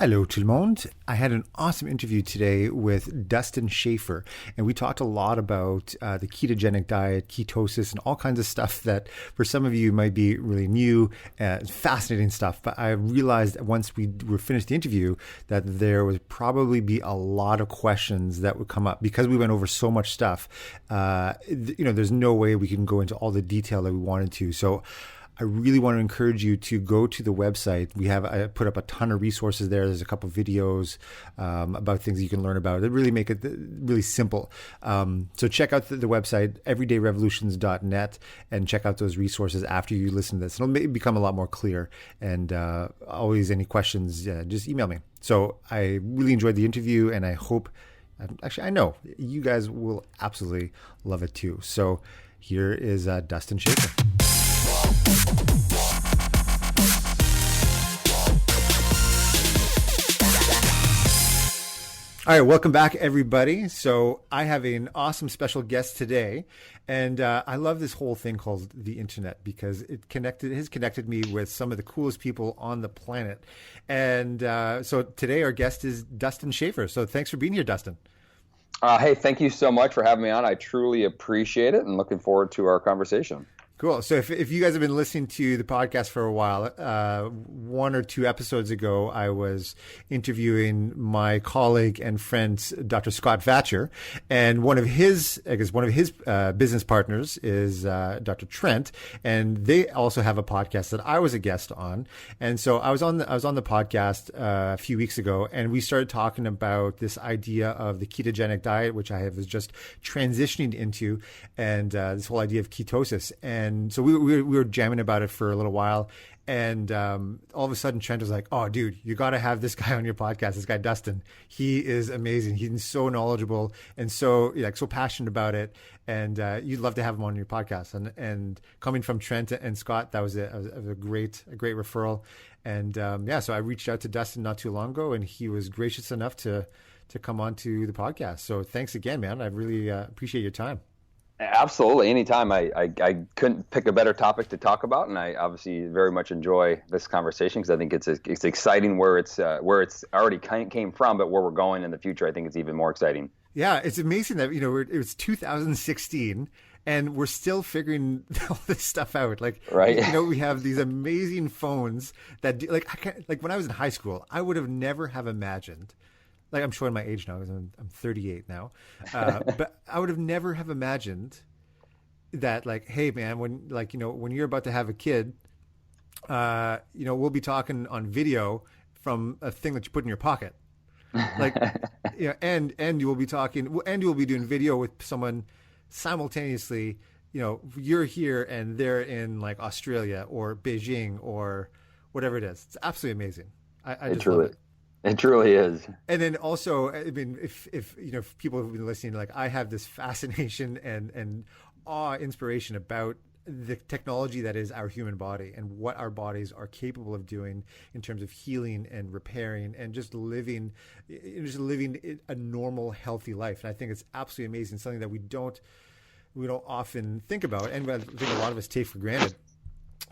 Hello tout le monde. I had an awesome interview today with Dustin Schaffer, and we talked a lot about the ketogenic diet, ketosis, and all kinds of stuff that for some of you might be really new, fascinating stuff. But I realized that once we were finished the interview that there would probably be a lot of questions that would come up because we went over so much stuff. There's no way we can go into all the detail that we wanted to. So I really want to encourage you to go to the website. I put up a ton of resources there. There's a couple of videos about things you can learn about. They really make it really simple. So check out the website, everydayrevolutions.net, and check out those resources after you listen to this. It'll become a lot more clear. And always any questions, just email me. So I really enjoyed the interview, and I hope, I know you guys will absolutely love it too. So here is Dustin Schaffer. All right, welcome back, everybody. So I have an awesome special guest today, and I love this whole thing called the internet because it has connected me with some of the coolest people on the planet. And so today our guest is Dustin Schaffer. So thanks for being here, Dustin. Hey, thank you so much for having me on. I truly appreciate it and looking forward to our conversation. Cool. So if you guys have been listening to the podcast for a while, 1 or 2 episodes ago, I was interviewing my colleague and friend, Dr. Scott Vatcher, and one of his business partners is Dr. Trent, and they also have a podcast that I was a guest on. And so I was on the podcast a few weeks ago, and we started talking about this idea of the ketogenic diet, which I was just transitioning into, and this whole idea of ketosis. And so we were jamming about it for a little while, and all of a sudden Trent was like, "Oh, dude, you got to have this guy on your podcast. This guy Dustin, he is amazing. He's so knowledgeable and so passionate about it, and you'd love to have him on your podcast." And coming from Trent and Scott, that was a great referral. And so I reached out to Dustin not too long ago, and he was gracious enough to come on to the podcast. So thanks again, man. I really appreciate your time. Absolutely. Anytime. I couldn't pick a better topic to talk about, and I obviously very much enjoy this conversation because I think it's exciting where it's already came from, but where we're going in the future, I think it's even more exciting. Yeah, it's amazing that it was 2016 and we're still figuring all this stuff out. Right. We have these amazing phones that when I was in high school, I would have never have imagined. I'm showing my age now because I'm 38 now. But I would have never have imagined that, hey, man, when you're about to have a kid, we'll be talking on video from a thing that you put in your pocket. And you will be talking, and you will be doing video with someone simultaneously. You're here and they're in Australia or Beijing or whatever it is. It's absolutely amazing. I just love it. It truly is. And then also, I mean, if people have been listening, I have this fascination and awe, inspiration about the technology that is our human body and what our bodies are capable of doing in terms of healing and repairing and just living a normal, healthy life. And I think it's absolutely amazing, something that we don't often think about, and I think a lot of us take for granted.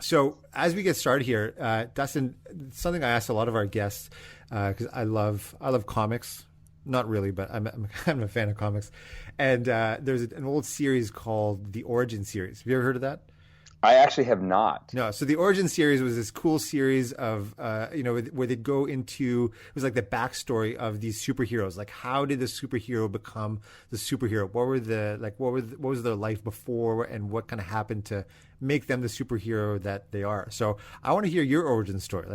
So as we get started here, Dustin, something I asked a lot of our guests, because I love comics, not really, but I'm a fan of comics. And there's an old series called the Origin series. Have you ever heard of that? I actually have not. No. So the Origin series was this cool series of, where they go into, it was the backstory of these superheroes. How did the superhero become the superhero? What was their life before, and what kind of happened to make them the superhero that they are? So I want to hear your origin story.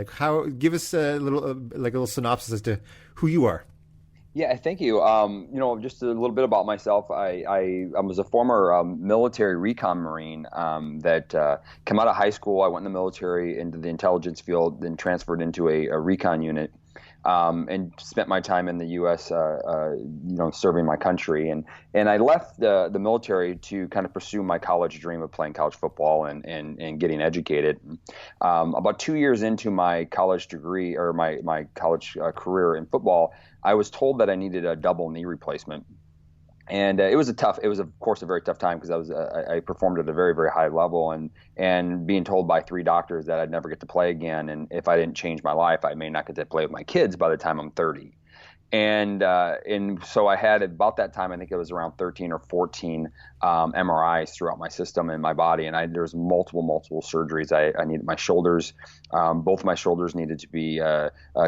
Give us a little synopsis as to who you are. Yeah, thank you. Just a little bit about myself. I was a former military recon Marine that came out of high school. I went in the military into the intelligence field, then transferred into a recon unit, and spent my time in the U.S. Serving my country. And I left the military to kind of pursue my college dream of playing college football and getting educated. About 2 years into my college degree or my college career in football, I was told that I needed a double knee replacement. And it was of course a very tough time because I performed at a very, very high level, and being told by 3 doctors that I'd never get to play again, and if I didn't change my life, I may not get to play with my kids by the time I'm 30. And so I had about that time, I think it was around 13 or 14 MRIs throughout my system and my body, and there was multiple surgeries. I needed my shoulders, both my shoulders needed to be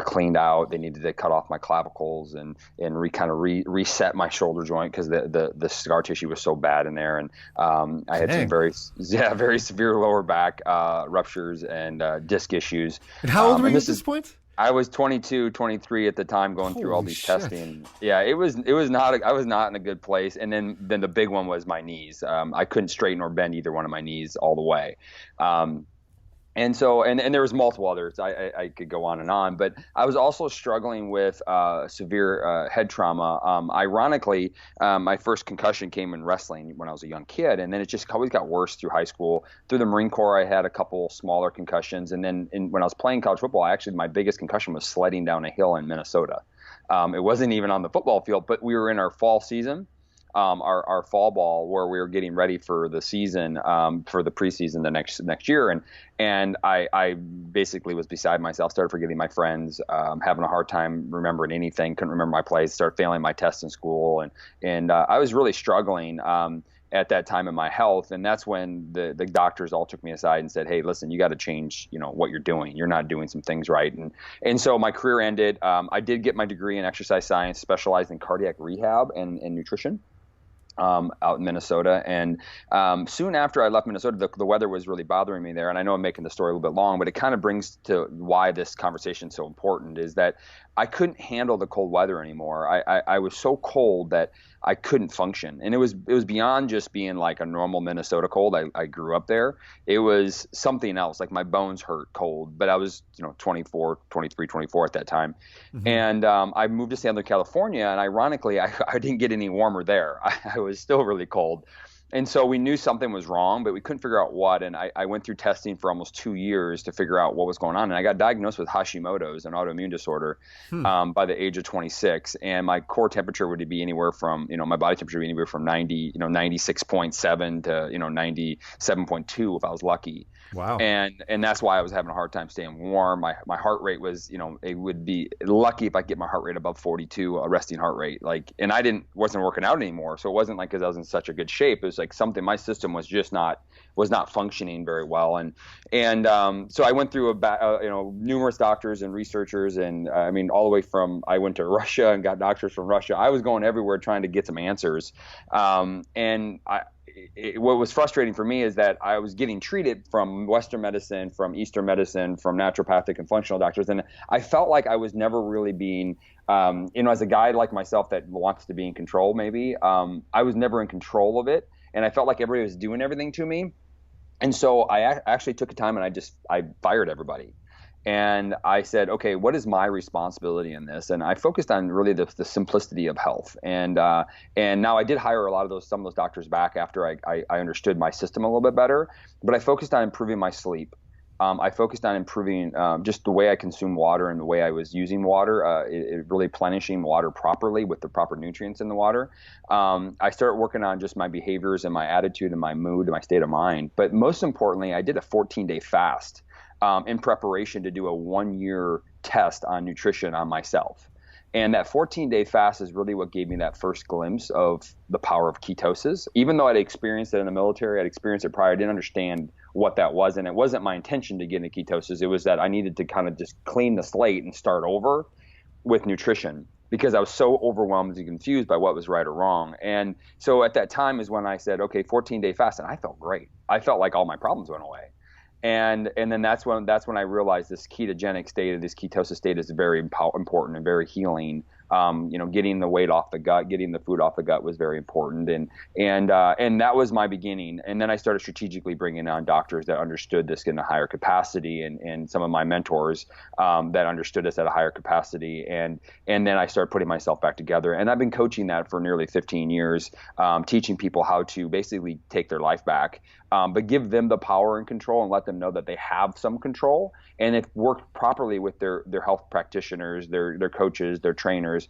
cleaned out. They needed to cut off my clavicles and reset my shoulder joint because the scar tissue was so bad in there, and I had some very severe lower back ruptures and disc issues. And how old were you at this point? I was 22, 23 at the time, going through all these testing. Yeah, I was not in a good place. And then the big one was my knees. I couldn't straighten or bend either one of my knees all the way. And so, and there was multiple others. I could go on, but I was also struggling with severe head trauma. Ironically, my first concussion came in wrestling when I was a young kid, and then it just always got worse through high school. Through the Marine Corps, I had a couple smaller concussions, and then when I was playing college football, my biggest concussion was sledding down a hill in Minnesota. It wasn't even on the football field, but we were in our fall season. Our fall ball, where we were getting ready for the season, for the preseason the next year, and I basically was beside myself, started forgetting my friends, having a hard time remembering anything, couldn't remember my plays, started failing my tests in school, and I was really struggling at that time in my health, and that's when the doctors all took me aside and said, "Hey, listen, you got to change, what you're doing. You're not doing some things right." And so my career ended. I did get my degree in exercise science, specialized in cardiac rehab and nutrition. Out in Minnesota, and soon after I left Minnesota, the weather was really bothering me there. And I know I'm making the story a little bit long, but it kind of brings to why this conversation is so important, is that I couldn't handle the cold weather anymore. I was so cold that I couldn't function, and it was beyond just being like a normal Minnesota cold. I grew up there. It was something else. Like my bones hurt cold, but I was 24, 23, 24 at that time. Mm-hmm. And I moved to Southern California, and ironically, I didn't get any warmer there. I was still really cold. And so we knew something was wrong, but we couldn't figure out what. And I went through testing for almost 2 years to figure out what was going on. And I got diagnosed with Hashimoto's, an autoimmune disorder, by the age of 26. And my core temperature would be anywhere from, my body temperature would be anywhere from 96.7 to, 97.2 if I was lucky. Wow. And that's why I was having a hard time staying warm. My heart rate was, it would be lucky if I get my heart rate above 42, a resting heart rate. And I wasn't working out anymore. So it wasn't like because I was in such a good shape. It was like something, my system was just not functioning very well. And so I went through numerous doctors and researchers, and all the way from, I went to Russia and got doctors from Russia. I was going everywhere trying to get some answers. What was frustrating for me is that I was getting treated from Western medicine, from Eastern medicine, from naturopathic and functional doctors, and I felt like I was never really being, as a guy like myself that wants to be in control, maybe, I was never in control of it, and I felt like everybody was doing everything to me, and so I actually took a time and I fired everybody. And I said, okay, what is my responsibility in this? And I focused on really the simplicity of health. And now I did hire some of those doctors back after I understood my system a little bit better. But I focused on improving my sleep. I focused on improving just the way I consume water and the way I was using water, really plenishing water properly with the proper nutrients in the water. I started working on just my behaviors and my attitude and my mood and my state of mind. But most importantly, I did a 14-day fast in preparation to do a 1-year test on nutrition on myself. And that 14-day fast is really what gave me that first glimpse of the power of ketosis. Even though I'd experienced it in the military, I'd experienced it prior, I didn't understand what that was. And it wasn't my intention to get into ketosis. It was that I needed to kind of just clean the slate and start over with nutrition, because I was so overwhelmed and confused by what was right or wrong. And so at that time is when I said, okay, 14-day fast. And I felt great. I felt like all my problems went away. And then that's when I realized this ketogenic state, this ketosis state, is very important and very healing. Getting the weight off the gut, getting the food off the gut was very important, and that was my beginning. And then I started strategically bringing on doctors that understood this in a higher capacity, and some of my mentors that understood this at a higher capacity. And then I started putting myself back together. And I've been coaching that for nearly 15 years, teaching people how to basically take their life back, but give them the power and control, and let them know that they have some control. And if worked properly with their health practitioners, their coaches, their trainers, trainers,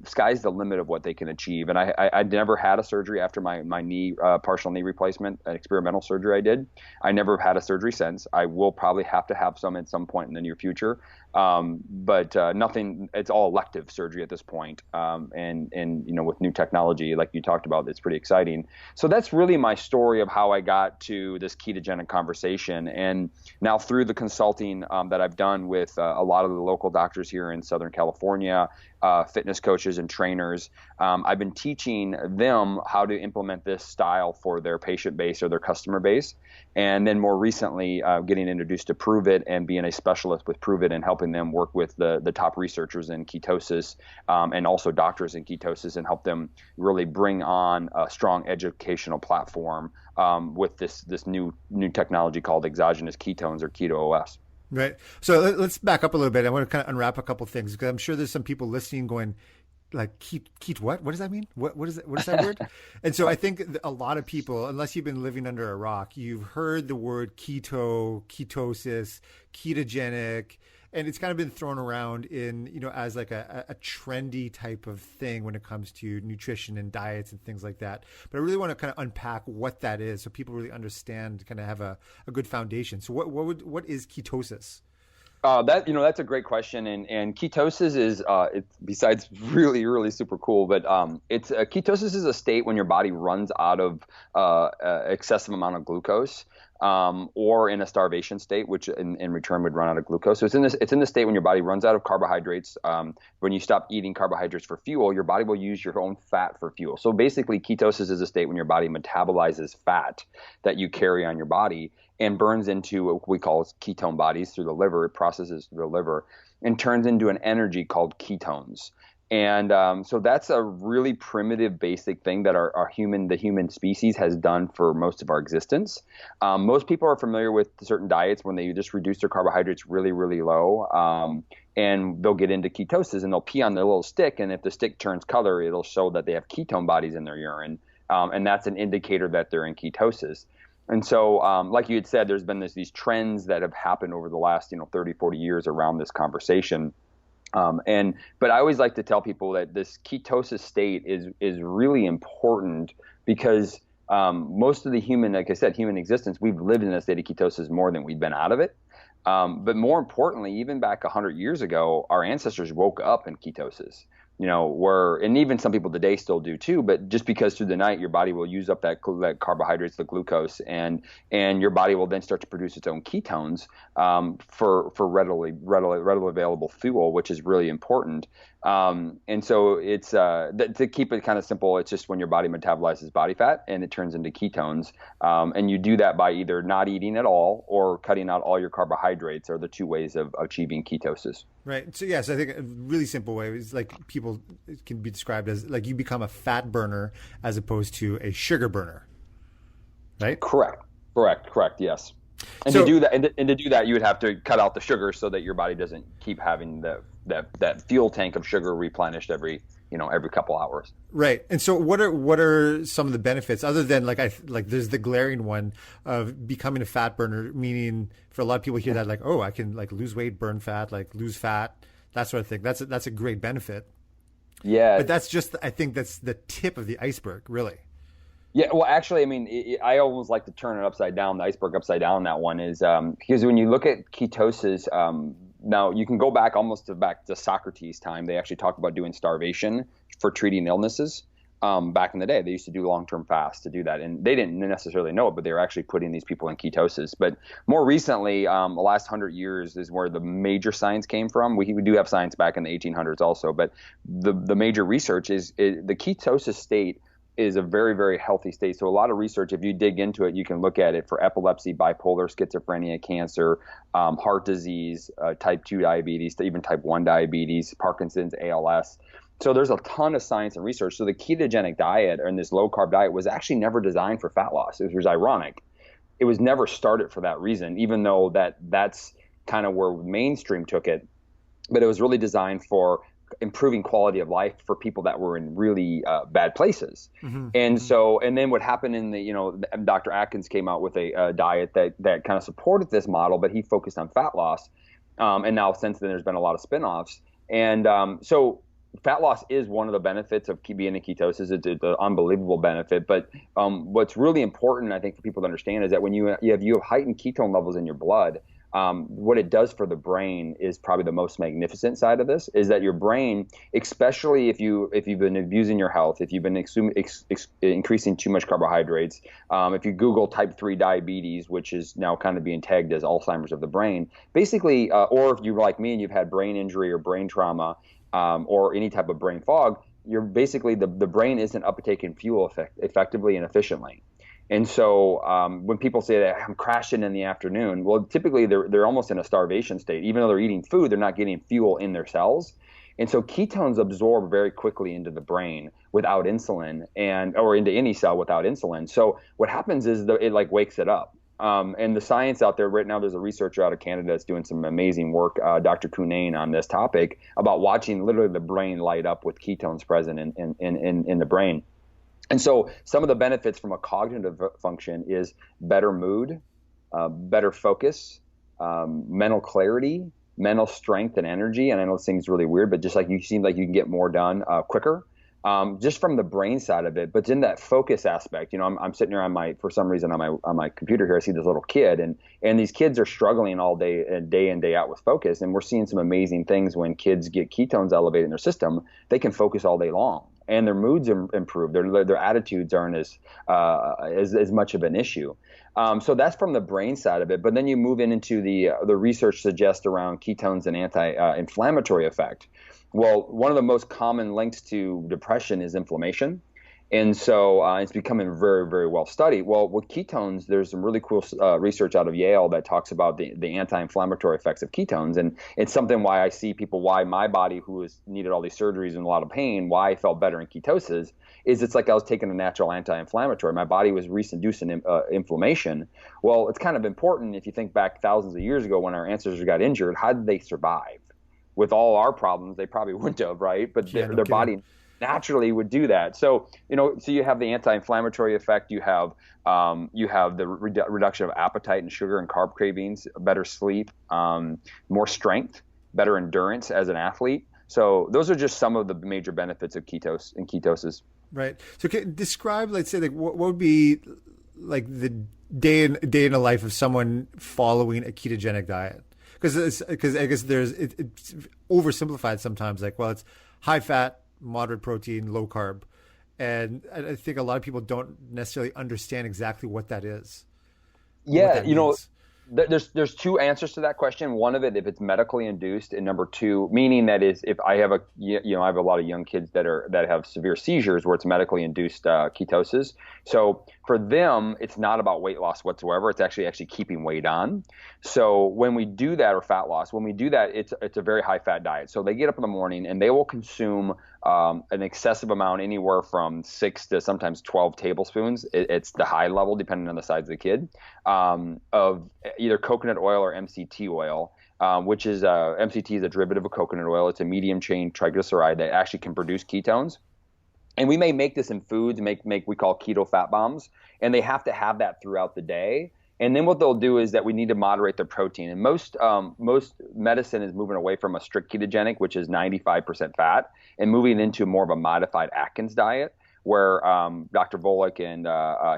sky's the limit of what they can achieve. And I'd never had a surgery after my knee, partial knee replacement, an experimental surgery I did. I never had a surgery since. I will probably have to have some at some point in the near future. But nothing, it's all elective surgery at this point. And with new technology, like you talked about, it's pretty exciting. So that's really my story of how I got to this ketogenic conversation. And now through the consulting that I've done with a lot of the local doctors here in Southern California, fitness coaches and trainers, I've been teaching them how to implement this style for their patient base or their customer base. And then more recently, getting introduced to Prove It and being a specialist with Prove It and helping them work with the top researchers in ketosis and also doctors in ketosis and help them really bring on a strong educational platform with this new technology called exogenous ketones or Keto OS. Right. So let's back up a little bit. I want to kind of unwrap a couple things because I'm sure there's some people listening going, like, keto what? What does that mean? What is that word? And so I think a lot of people, unless you've been living under a rock, you've heard the word keto, ketosis, ketogenic, and it's kind of been thrown around in, as like a trendy type of thing when it comes to nutrition and diets and things like that. But I really want to kind of unpack what that is so people really understand, kind of have a good foundation. So what is ketosis? That's a great question, and ketosis is it's besides really really super cool, but ketosis is a state when your body runs out of excessive amount of glucose, or in a starvation state, which in return would run out of glucose. So it's in the state when your body runs out of carbohydrates. When you stop eating carbohydrates for fuel, your body will use your own fat for fuel. So basically, ketosis is a state when your body metabolizes fat that you carry on your body and burns into what we call ketone bodies through the liver. It processes through the liver and turns into an energy called ketones. And so that's a really primitive, basic thing that the human species has done for most of our existence. Most people are familiar with certain diets when they just reduce their carbohydrates really, really low, and they'll get into ketosis and they'll pee on their little stick. And if the stick turns color, it'll show that they have ketone bodies in their urine, and that's an indicator that they're in ketosis. And so, like you had said, there's been these trends that have happened over the last 30, 40 years around this conversation. But I always like to tell people that this ketosis state is really important because most of the human existence, we've lived in a state of ketosis more than we've been out of it. But more importantly, even back 100 years ago, our ancestors woke up in ketosis. And even some people today still do too, but just because through the night your body will use up that carbohydrates, the glucose, and your body will then start to produce its own ketones for readily available fuel, which is really important. And so it's to keep it kind of simple, it's just when your body metabolizes body fat and it turns into ketones, and you do that by either not eating at all or cutting out all your carbohydrates are the two ways of achieving ketosis. Right. So yes, I think a really simple way is like people can be described as like you become a fat burner as opposed to a sugar burner. Right? Correct. Yes. And to do that, you would have to cut out the sugar so that your body doesn't keep having that fuel tank of sugar replenished every couple hours. Right. And so what are some of the benefits other than there's the glaring one of becoming a fat burner, meaning for a lot of people hear that like, oh, I can like lose weight, burn fat, like lose fat, that sort of thing. That's a great benefit. Yeah. But I think that's the tip of the iceberg, really. Yeah, well, actually, I mean, I always like to turn it upside down, the iceberg upside down. That one is because when you look at ketosis, now you can go back back to Socrates' time. They actually talked about doing starvation for treating illnesses. Back in the day, they used to do long-term fasts to do that, and they didn't necessarily know it, but they were actually putting these people in ketosis. But more recently, the last 100 years is where the major science came from. We do have science back in the 1800s also, but the major research is the ketosis state is a very, very healthy state. So a lot of research, if you dig into it, you can look at it for epilepsy, bipolar, schizophrenia, cancer, heart disease, type 2 diabetes, even type 1 diabetes, Parkinson's, ALS. So there's a ton of science and research. So the ketogenic diet and this low-carb diet was actually never designed for fat loss. It was ironic. It was never started for that reason, even though that's kind of where mainstream took it. But it was really designed for improving quality of life for people that were in really bad places. Mm-hmm. And then what happened Dr. Atkins came out with a diet that kind of supported this model, but he focused on fat loss. And now since then there's been a lot of spinoffs. And so fat loss is one of the benefits of being in ketosis. It's an unbelievable benefit. But what's really important, I think, for people to understand is that when you have heightened ketone levels in your blood, what it does for the brain is probably the most magnificent side of this, is that your brain, especially if you've been abusing your health, if you've been increasing too much carbohydrates, if you Google type 3 diabetes, which is now kind of being tagged as Alzheimer's of the brain, basically, or if you're like me and you've had brain injury or brain trauma, or any type of brain fog, you're basically the brain isn't uptaking fuel effectively and efficiently. And so when people say that I'm crashing in the afternoon, well, typically they're almost in a starvation state. Even though they're eating food, they're not getting fuel in their cells. And so ketones absorb very quickly into the brain without insulin, or into any cell without insulin. So what happens is it like wakes it up. And the science out there right now, there's a researcher out of Canada that's doing some amazing work, Dr. Cunane, on this topic about watching literally the brain light up with ketones present in the brain. And so some of the benefits from a cognitive function is better mood, better focus, mental clarity, mental strength and energy. And I know this thing's really weird, but just like you seem like you can get more done quicker. Just from the brain side of it, but in that focus aspect, I'm sitting here for some reason on my computer here, I see this little kid, and these kids are struggling all day in, day out with focus, and we're seeing some amazing things when kids get ketones elevated in their system. They can focus all day long, and their moods improve. Their attitudes aren't as much of an issue. So that's from the brain side of it. But then you move into the research suggests around ketones and anti-inflammatory effect. Well, one of the most common links to depression is inflammation. And so it's becoming very, very well studied. Well, with ketones, there's some really cool research out of Yale that talks about the anti-inflammatory effects of ketones. And it's something why I see people, why my body, who has needed all these surgeries and a lot of pain, why I felt better in ketosis, is it's like I was taking a natural anti-inflammatory. My body was reducing inflammation. Well, it's kind of important if you think back thousands of years ago when our ancestors got injured, how did they survive? With all our problems, they probably wouldn't have, right? But their body naturally would do that. So, so you have the anti-inflammatory effect. You have the reduction of appetite and sugar and carb cravings, better sleep, more strength, better endurance as an athlete. So those are just some of the major benefits of ketosis. Right. So describe, let's say, like what would be like the day in the life of someone following a ketogenic diet? Because I guess it's oversimplified sometimes. Like, well, it's high fat, moderate protein, low carb, and I think a lot of people don't necessarily understand exactly what that is. Yeah, there's two answers to that question. One of it, if it's medically induced, and number two, meaning that is if I have I have a lot of young kids that have severe seizures where it's medically induced ketosis. So for them, it's not about weight loss whatsoever. It's actually keeping weight on. So when we do that, or fat loss, when we do that, it's a very high fat diet. So they get up in the morning and they will consume an excessive amount, anywhere from 6 to sometimes 12 tablespoons. It's the high level, depending on the size of the kid, of either coconut oil or MCT oil, which is MCT is a derivative of coconut oil. It's a medium chain triglyceride that actually can produce ketones. And we may make this in foods, we call keto fat bombs, and they have to have that throughout the day. And then what they'll do is that we need to moderate their protein. And most medicine is moving away from a strict ketogenic, which is 95% fat, and moving into more of a modified Atkins diet, where Dr. Volek and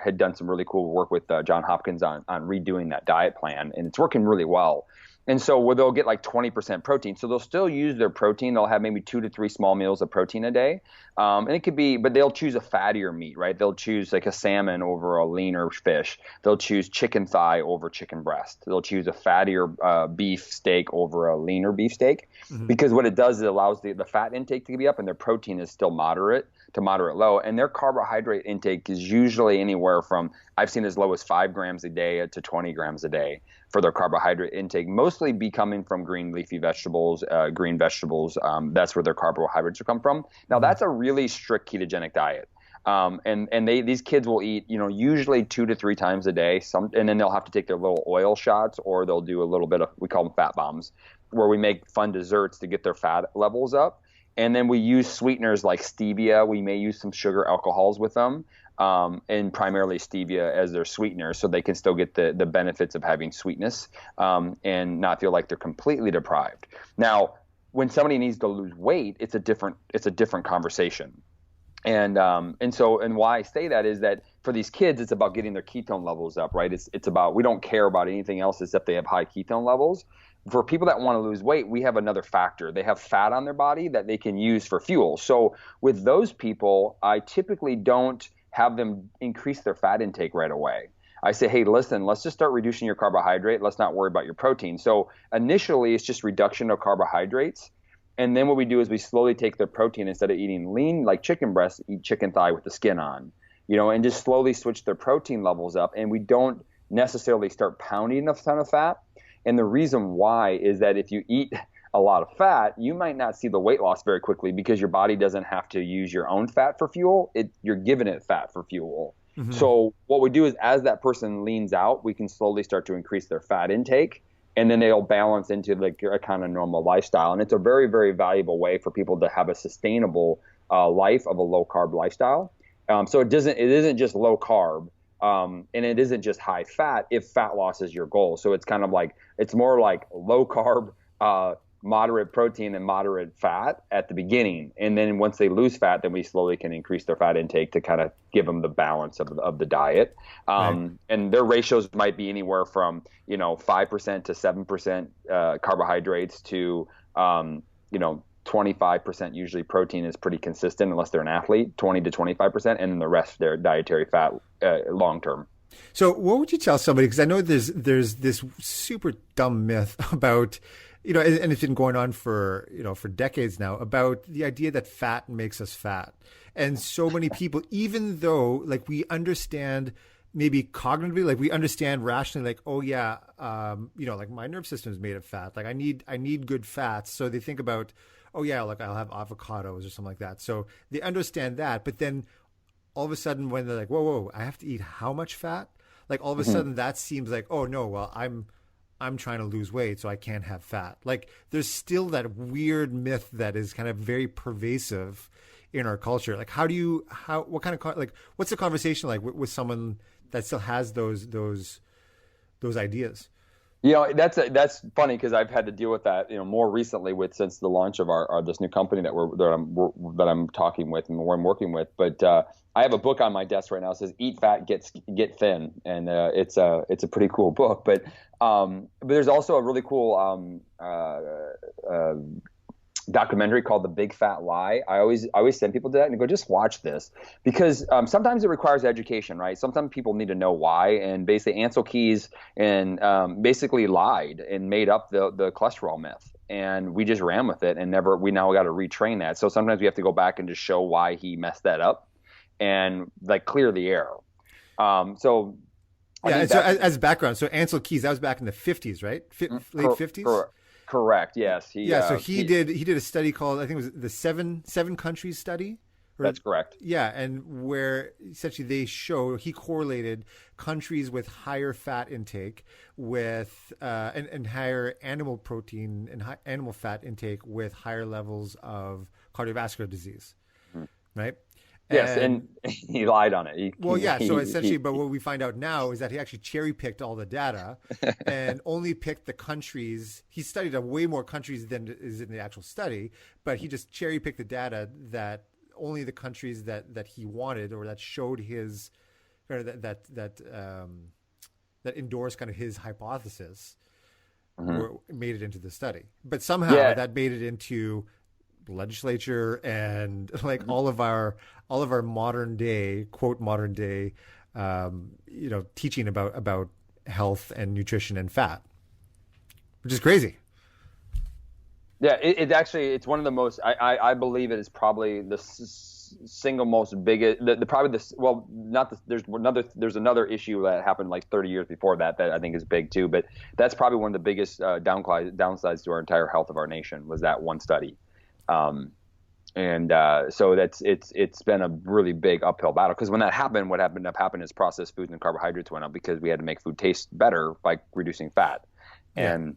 had done some really cool work with John Hopkins on redoing that diet plan, and it's working really well. And so where they'll get like 20% protein. So they'll still use their protein. They'll have maybe 2 to 3 small meals of protein a day. And it could be, but they'll choose a fattier meat, right? They'll choose like a salmon over a leaner fish. They'll choose chicken thigh over chicken breast. They'll choose a fattier beef steak over a leaner beef steak. Mm-hmm. Because what it does is it allows the fat intake to be up and their protein is still moderate to moderate low. And their carbohydrate intake is usually anywhere from, I've seen as low as 5 grams a day to 20 grams a day for their carbohydrate intake, mostly be coming from green leafy vegetables, green vegetables. That's where their carbohydrates will come from. Now, that's a really strict ketogenic diet. And these kids will eat, usually 2 to 3 times a day. And then they'll have to take their little oil shots, or they'll do a little bit of, we call them fat bombs, where we make fun desserts to get their fat levels up. And then we use sweeteners like stevia. We may use some sugar alcohols with them. And primarily stevia as their sweetener, so they can still get the benefits of having sweetness and not feel like they're completely deprived. Now, when somebody needs to lose weight, it's a different conversation. And why I say that is that for these kids, it's about getting their ketone levels up, right? It's about, we don't care about anything else except they have high ketone levels. For people that want to lose weight, we have another factor. They have fat on their body that they can use for fuel. So with those people, I typically don't have them increase their fat intake right away. I say, hey, listen, let's just start reducing your carbohydrate. Let's not worry about your protein. So initially, it's just reduction of carbohydrates. And then what we do is we slowly take their protein. Instead of eating lean like chicken breast, eat chicken thigh with the skin on, and just slowly switch their protein levels up. And we don't necessarily start pounding a ton of fat. And the reason why is that if you eat a lot of fat, you might not see the weight loss very quickly because your body doesn't have to use your own fat for fuel. You're giving it fat for fuel. Mm-hmm. So what we do is as that person leans out, we can slowly start to increase their fat intake, and then they'll balance into like a kind of normal lifestyle. And it's a very, very valuable way for people to have a sustainable life of a low carb lifestyle. So it isn't just low carb. And it isn't just high fat if fat loss is your goal. So it's kind of like, it's more like low carb, moderate protein and moderate fat at the beginning. And then once they lose fat, then we slowly can increase their fat intake to kind of give them the balance of the diet. Right. And their ratios might be anywhere from, 5% to 7% carbohydrates to, 25% usually protein is pretty consistent unless they're an athlete, 20 to 25%, and then the rest their dietary fat long term. So what would you tell somebody, because I know there's this super dumb myth about, and it's been going on for decades now, about the idea that fat makes us fat. And so many people, even though like we understand maybe cognitively, like we understand rationally, like, oh yeah, like my nerve system is made of fat. Like I need good fats. So they think about, oh yeah, like I'll have avocados or something like that. So they understand that. But then all of a sudden when they're like, whoa, I have to eat how much fat? Like all of a sudden that seems like, oh no, well, I'm trying to lose weight, so I can't have fat. Like there's still that weird myth that is kind of very pervasive in our culture. Like what's the conversation like with someone that still has those ideas? That's funny because I've had to deal with that, more recently since the launch of our this new company that I'm talking with and I'm working with. But I have a book on my desk right now that says "Eat Fat, Get Thin," and it's a pretty cool book. But there's also a really cool documentary called The Big Fat Lie. I always send people to that and go, just watch this, because sometimes it requires education, right? Sometimes people need to know why. And basically Ansel Keys and basically lied and made up the cholesterol myth, and we just ran with it and we now got to retrain that. So sometimes we have to go back and just show why he messed that up and like clear the air. So as background, so Ansel Keys, that was back in the 50s, right? Late 50s? Correct. Yes. So he did a study called, I think it was the seven countries study. That's correct. Yeah, and where essentially he correlated countries with higher fat intake with and higher animal protein and animal fat intake with higher levels of cardiovascular disease, right? Yes, and he lied on it. So essentially, but what we find out now is that he actually cherry-picked all the data and only picked the countries. He studied way more countries than is in the actual study, but he just cherry-picked the data that only the countries that he wanted or that showed his, or that endorsed kind of his hypothesis made it into the study. But somehow that made it into legislature and like all of our modern day teaching about health and nutrition and fat, which is crazy. Yeah, it's one of the most, I believe it is probably the single most biggest, there's another issue that happened like 30 years before that I think is big too, but that's probably one of the biggest downsides to our entire health of our nation was that one study. So it's been a really big uphill battle, because when that happened, what happened is processed foods and carbohydrates went up because we had to make food taste better by reducing fat. And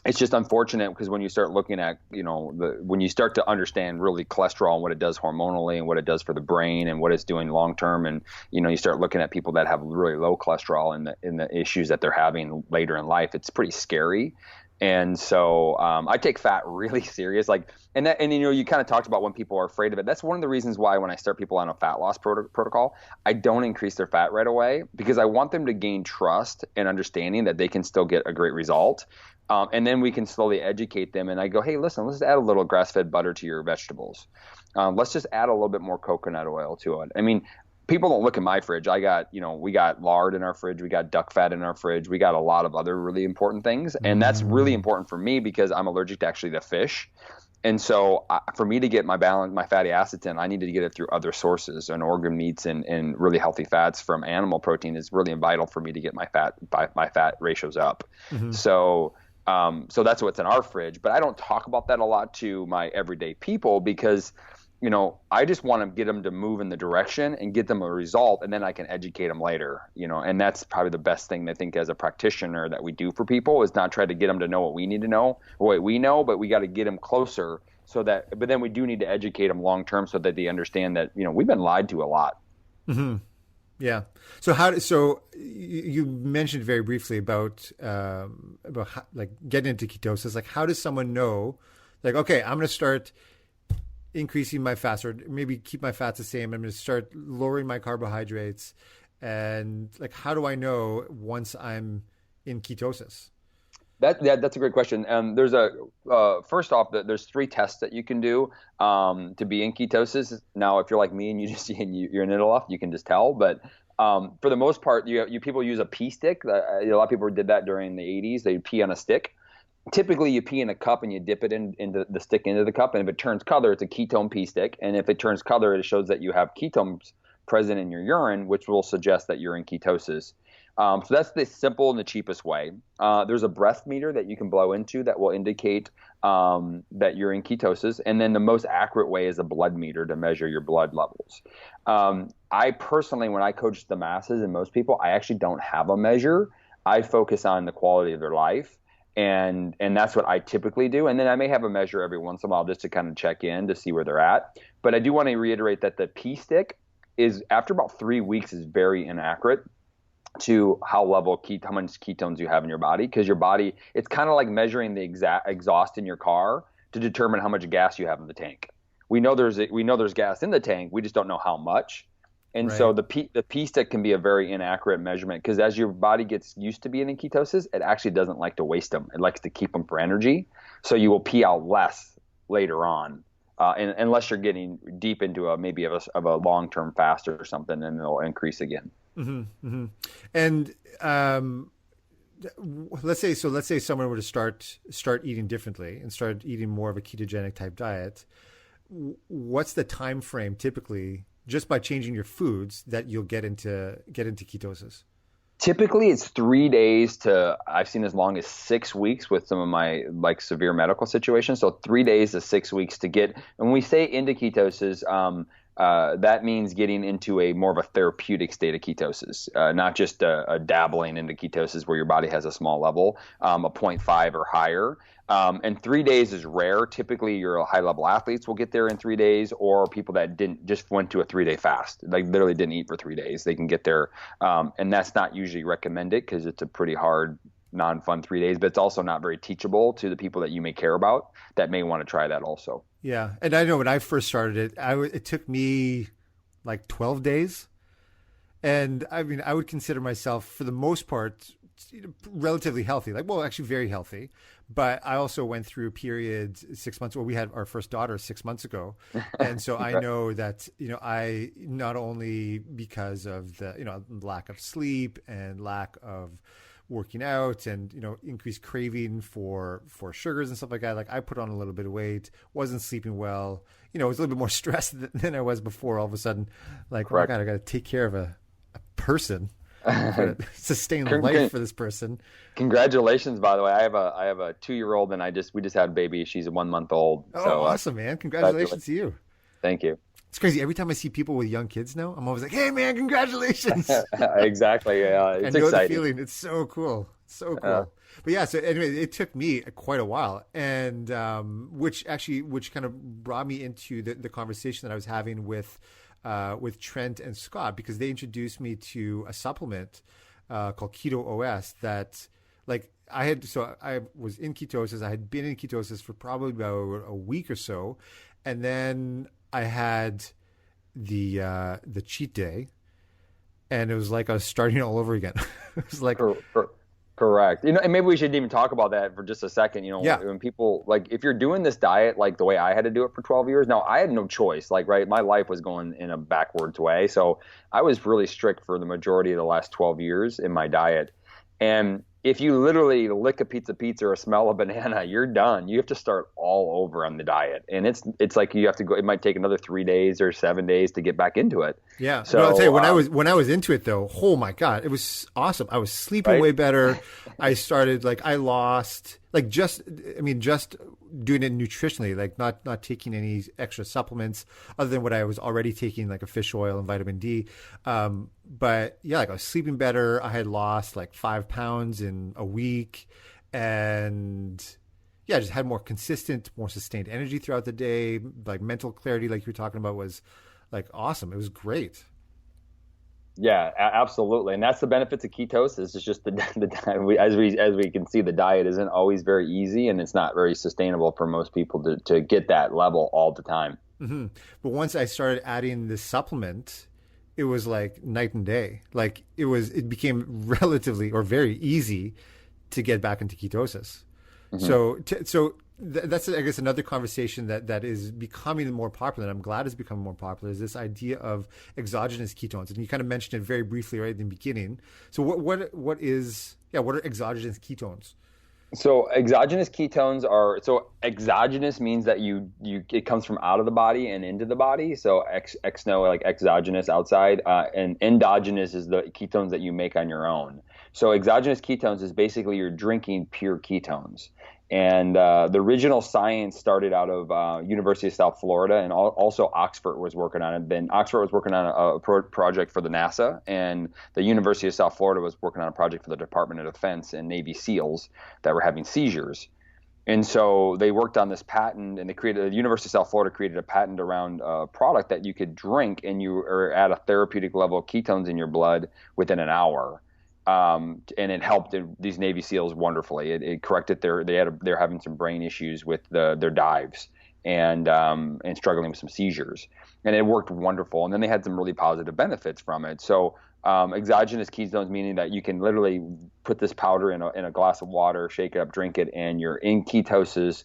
it's just unfortunate because when you start looking at, when you start to understand really cholesterol and what it does hormonally and what it does for the brain and what it's doing long term, and you start looking at people that have really low cholesterol and the issues that they're having later in life, it's pretty scary. And so I take fat really serious. Like, and you kind of talked about when people are afraid of it. That's one of the reasons why when I start people on a fat loss protocol, I don't increase their fat right away, because I want them to gain trust and understanding that they can still get a great result. And then we can slowly educate them. And I go, hey, listen, let's add a little grass-fed butter to your vegetables. Let's just add a little bit more coconut oil to it. I mean, people don't look at my fridge. We got lard in our fridge. We got duck fat in our fridge. We got a lot of other really important things. And that's really important for me because I'm allergic to actually the fish. And so for me to get my fatty acids in, I needed to get it through other sources, and organ meats and really healthy fats from animal protein is really vital for me to get my fat ratios up. So that's what's in our fridge. But I don't talk about that a lot to my everyday people because I just want to get them to move in the direction and get them a result, and then I can educate them later, and that's probably the best thing I think as a practitioner that we do for people is not try to get them to know what we need to know or what we know, but we got to get them closer but then we do need to educate them long-term so that they understand that, we've been lied to a lot. Mm-hmm. Yeah. So you mentioned very briefly about like getting into ketosis, like how does someone know, like, okay, I'm going to start increasing my fats, or maybe keep my fats the same. I'm going to start lowering my carbohydrates. And like, how do I know once I'm in ketosis? That's a great question. There's first off, there's 3 tests that you can do to be in ketosis. Now, if you're like me and you're in it a lot, you can just tell. But for the most part, you people use a pee stick. A lot of people did that during the 80s. They pee on a stick. Typically, you pee in a cup and you dip it into the stick into the cup, and if it turns color, it's a ketone pee stick. And if it turns color, it shows that you have ketones present in your urine, which will suggest that you're in ketosis. So that's the simple and the cheapest way. There's a breath meter that you can blow into that will indicate that you're in ketosis. And then the most accurate way is a blood meter to measure your blood levels. I personally, when I coach the masses and most people, I actually don't have a measure. I focus on the quality of their life. And that's what I typically do. And then I may have a measure every once in a while just to kind of check in to see where they're at. But I do want to reiterate that the pee stick is, after about 3 weeks, is very inaccurate to how much ketones you have in your body, because your body, it's kind of like measuring the exact exhaust in your car to determine how much gas you have in the tank. We know there's gas in the tank, we just don't know how much. And right. So the pee stick can be a very inaccurate measurement, because as your body gets used to being in ketosis, it actually doesn't like to waste them. It likes to keep them for energy. So you will pee out less later on, unless you're getting deep into a long-term fast or something, and it'll increase again. Mm-hmm, mm-hmm. And let's say someone were to start eating differently and start eating more of a ketogenic type diet. What's the time frame typically, just by changing your foods, that you'll get into ketosis? Typically, it's 3 days to, I've seen as long as 6 weeks with some of my severe medical situations. So 3 days to 6 weeks to get. And when we say into ketosis, that means getting into a more of a therapeutic state of ketosis, not just a dabbling into ketosis where your body has a small level, a 0.5 or higher. And 3 days is rare. Typically, your high-level athletes will get there in 3 days, or people that just went to a 3-day fast, like literally didn't eat for 3 days. They can get there, and that's not usually recommended because it's a pretty hard, non-fun 3 days, but it's also not very teachable to the people that you may care about that may want to try that also. Yeah, and I know when I first started it, it took me like 12 days, and I mean, I would consider myself, for the most part, relatively healthy, actually very healthy. But I also went through a period 6 months. Well, we had our first daughter 6 months ago. And so I know that, I not only because of the, lack of sleep and lack of working out and, increased craving for sugars and stuff like that. Like, I put on a little bit of weight, wasn't sleeping well, was a little bit more stressed than I was before. All of a sudden, like, oh my God, I got to take care of a person. Sustain life for this person. Congratulations, by the way. I have a 2-year-old, and we just had a baby. She's 1 month old. Oh, so, awesome, man! Congratulations to you. Thank you. It's crazy. Every time I see people with young kids now, I'm always like, "Hey, man, congratulations!" Exactly. It's I know exciting. the feeling. It's so cool. So cool. But yeah. So anyway, it took me quite a while, and which kind of brought me into the conversation that I was having with Trent and Scott, because they introduced me to a supplement called Keto OS that, like, I was in ketosis. I had been in ketosis for probably about a week or so, and then I had the cheat day, and it was like I was starting all over again. It was like, Correct. And maybe we should even talk about that for just a second. yeah, When people like, if you're doing this diet like the way I had to do it for 12 years, now I had no choice. Like, right, my life was going in a backwards way, so I was really strict for the majority of the last 12 years in my diet. And if you literally lick a pizza or smell a banana, you're done. You have to start all over on the diet, and it's like you have to go. It might take another 3 days or 7 days to get back into it. yeah. So No, I'll tell you, when I was into it though, oh my God, it was awesome. I was sleeping right? way better. I started I lost just doing it nutritionally, like not taking any extra supplements other than what I was already taking, like a fish oil and vitamin D. But yeah, like I was sleeping better. I had lost like 5 pounds in a week, and yeah, I just had more consistent, more sustained energy throughout the day. Like mental clarity, like you were talking about, was like awesome. It was great. Yeah, absolutely, and that's the benefits of ketosis. It's just as we can see, the diet isn't always very easy, and it's not very sustainable for most people to get that level all the time. Mm-hmm. But once I started adding this supplement, it was like night and day. Like it became relatively or very easy to get back into ketosis. Mm-hmm. So that's, I guess, another conversation that is becoming more popular, and I'm glad it's becoming more popular, is this idea of exogenous ketones. And you kind of mentioned it very briefly right in the beginning. So what are exogenous ketones? So exogenous ketones are, so exogenous means that it comes from out of the body and into the body. So exno, like exogenous, outside, and endogenous is the ketones that you make on your own. So exogenous ketones is basically you're drinking pure ketones. And the original science started out of University of South Florida, and also Oxford was working on it. Then Oxford was working on a project for the NASA, and the University of South Florida was working on a project for the Department of Defense and Navy SEALs that were having seizures. And so they worked on this patent, and the University of South Florida created a patent around a product that you could drink, and you are at a therapeutic level of ketones in your blood within an hour. And it helped these Navy SEALs wonderfully. It corrected they're having some brain issues with their dives and struggling with some seizures, and it worked wonderful. And then they had some really positive benefits from it. So exogenous ketones, meaning that you can literally put this powder in a glass of water, shake it up, drink it, and you're in ketosis,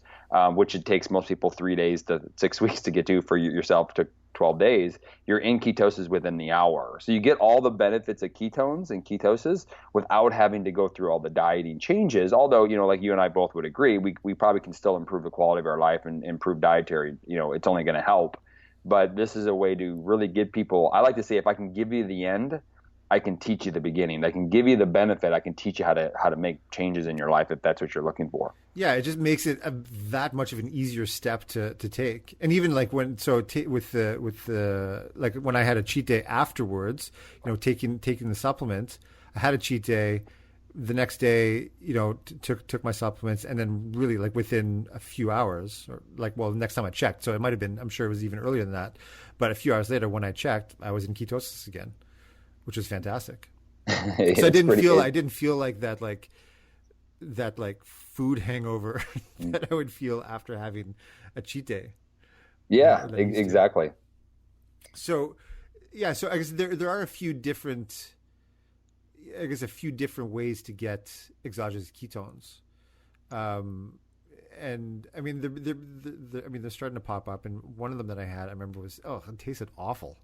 which it takes most people 3 days to 6 weeks to get to. For yourself, to 12 days, you're in ketosis within the hour. So you get all the benefits of ketones and ketosis without having to go through all the dieting changes. Although, like you and I both would agree, we probably can still improve the quality of our life and improve dietary, it's only going to help. But this is a way to really give people, I like to say, if I can give you the end, I can teach you the beginning. I can give you the benefit. I can teach you how to make changes in your life if that's what you're looking for. Yeah, it just makes it that much of an easier step to take. And even like when when I had a cheat day afterwards, taking the supplement, I had a cheat day. The next day, took my supplements, and then really like within a few hours, or the next time I checked, so it might have been, I'm sure it was even earlier than that, but a few hours later when I checked, I was in ketosis again, which was fantastic. So I didn't feel like that food hangover that I would feel after having a cheat day. Yeah, exactly. So I guess there are a few different ways to get exogenous ketones. And I mean, they're starting to pop up. And one of them that I had, I remember, was, it tasted awful.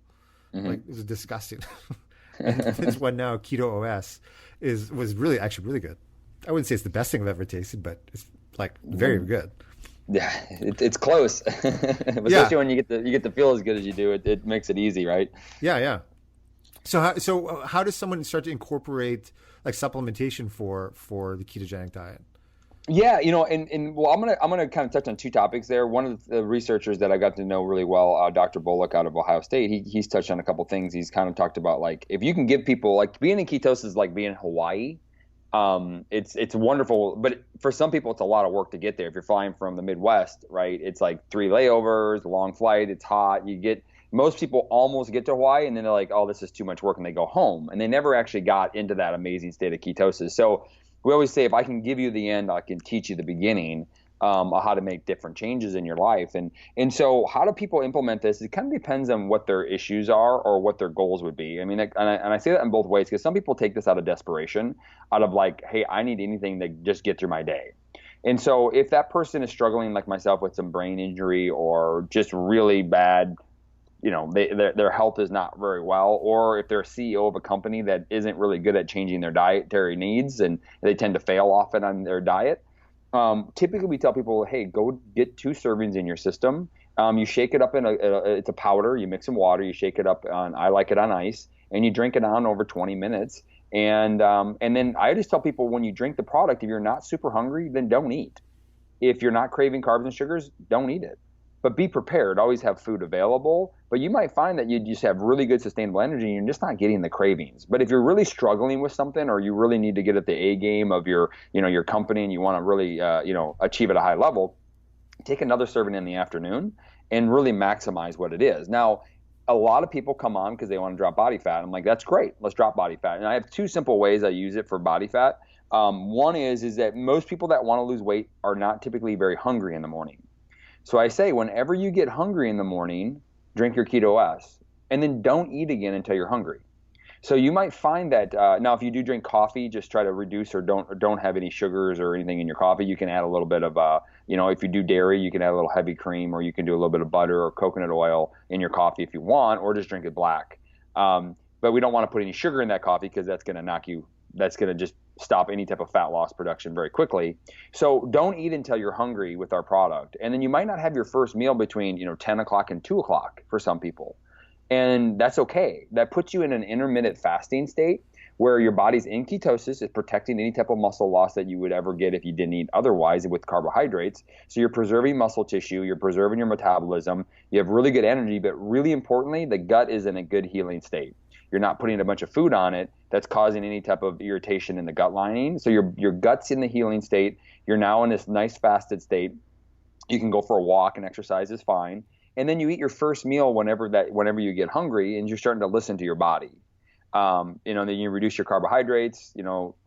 Mm-hmm. Like, it was disgusting. And this one now, Keto OS, was really good. I wouldn't say it's the best thing I've ever tasted, but it's like very good. Yeah, it's close. Especially when you get to feel as good as you do, it makes it easy, right? Yeah. So how does someone start to incorporate like supplementation for the ketogenic diet? Yeah, well, I'm gonna kind of touch on two topics there. One of the researchers that I got to know really well, Dr. Bullock out of Ohio State, he's touched on a couple things. He's kind of talked about, like, if you can give people, like, being in ketosis is like being in Hawaii. It's wonderful, but for some people it's a lot of work to get there. If you're flying from the Midwest, right, it's like 3 layovers, a long flight, it's hot. Most people almost get to Hawaii, and then they're like, oh, this is too much work, and they go home, and they never actually got into that amazing state of ketosis. So we always say, if I can give you the end, I can teach you the beginning. How to make different changes in your life. And so how do people implement this? It kind of depends on what their issues are or what their goals would be. I mean, and I say that in both ways, because some people take this out of desperation, out of like, hey, I need anything to just get through my day. And so if that person is struggling like myself with some brain injury or just really bad, their health is not very well, or if they're a CEO of a company that isn't really good at changing their dietary needs and they tend to fail often on their diet, typically we tell people, hey, go get 2 servings in your system. You shake it up it's a powder. You mix some water. You shake it up I like it on ice, and you drink it on over 20 minutes. And then I just tell people, when you drink the product, if you're not super hungry, then don't eat. If you're not craving carbs and sugars, don't eat it. But be prepared. Always have food available. But you might find that you just have really good sustainable energy and you're just not getting the cravings. But if you're really struggling with something, or you really need to get at the A game of your company, and you want to really, achieve at a high level, take another serving in the afternoon and really maximize what it is. Now, a lot of people come on because they want to drop body fat. I'm like, that's great. Let's drop body fat. And I have 2 simple ways I use it for body fat. One is that most people that want to lose weight are not typically very hungry in the morning. So I say, whenever you get hungry in the morning, drink your Keto OS, and then don't eat again until you're hungry. So you might find that now, if you do drink coffee, just try to reduce or don't have any sugars or anything in your coffee. You can add a little bit of, if you do dairy, you can add a little heavy cream, or you can do a little bit of butter or coconut oil in your coffee if you want, or just drink it black. But we don't want to put any sugar in that coffee, because that's going to just stop any type of fat loss production very quickly. So don't eat until you're hungry with our product. And then you might not have your first meal between 10 o'clock and 2 o'clock for some people. And that's okay. That puts you in an intermittent fasting state where your body's in ketosis. It's protecting any type of muscle loss that you would ever get if you didn't eat otherwise with carbohydrates. So you're preserving muscle tissue, you're preserving your metabolism, you have really good energy, but really importantly, the gut is in a good healing state. You're not putting a bunch of food on it that's causing any type of irritation in the gut lining. So your gut's in the healing state. You're now in this nice fasted state. You can go for a walk and exercise is fine. And then you eat your first meal whenever you get hungry, and you're starting to listen to your body. Then you reduce your carbohydrates,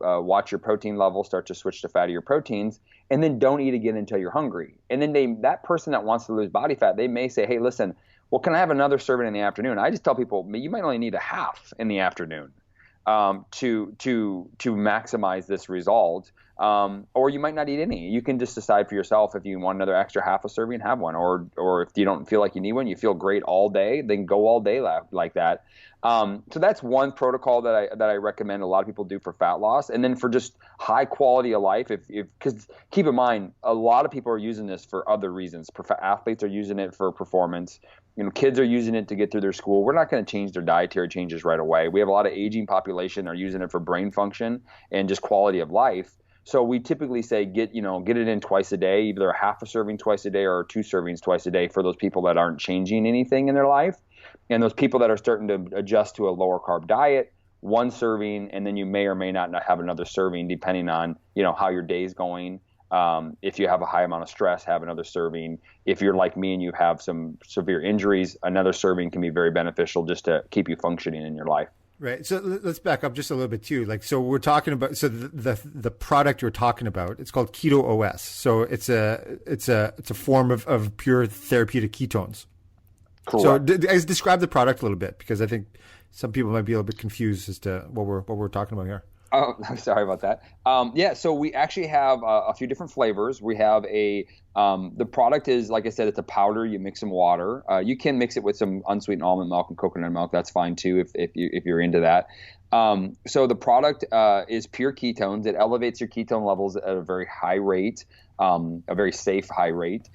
watch your protein level, start to switch to fattier proteins, and then don't eat again until you're hungry. And then that person that wants to lose body fat, they may say, hey, listen, well, can I have another serving in the afternoon? I just tell people, you might only need a half in the afternoon to maximize this result. Or you might not eat any. You can just decide for yourself if you want another extra half a serving, have one. Or if you don't feel like you need one, you feel great all day, then go all day like that. So that's one protocol that I recommend a lot of people do for fat loss. And then for just high quality of life, because keep in mind, a lot of people are using this for other reasons. Athletes are using it for performance. Kids are using it to get through their school. We're not going to change their dietary changes right away. We have a lot of aging population are using it for brain function and just quality of life. So we typically say get it in twice a day, either a half a serving twice a day or 2 servings twice a day for those people that aren't changing anything in their life. And those people that are starting to adjust to a lower carb diet, 1 serving, and then you may or may not have another serving depending on, how your day's going. If you have a high amount of stress, have another serving. If you're like me and you have some severe injuries, another serving can be very beneficial just to keep you functioning in your life. Right. So let's back up just a little bit too. So we're talking about, the product you're talking about, it's called Keto OS. So it's a form of pure therapeutic ketones. Correct. So describe the product a little bit, because I think some people might be a little bit confused as to what we're talking about here. Oh, sorry about that. So we actually have a few different flavors. We have the product is, like I said, it's a powder. You mix some water. You can mix it with some unsweetened almond milk and coconut milk. That's fine too if you're into that. So the product is pure ketones. It elevates your ketone levels at a very high rate, a very safe high rate.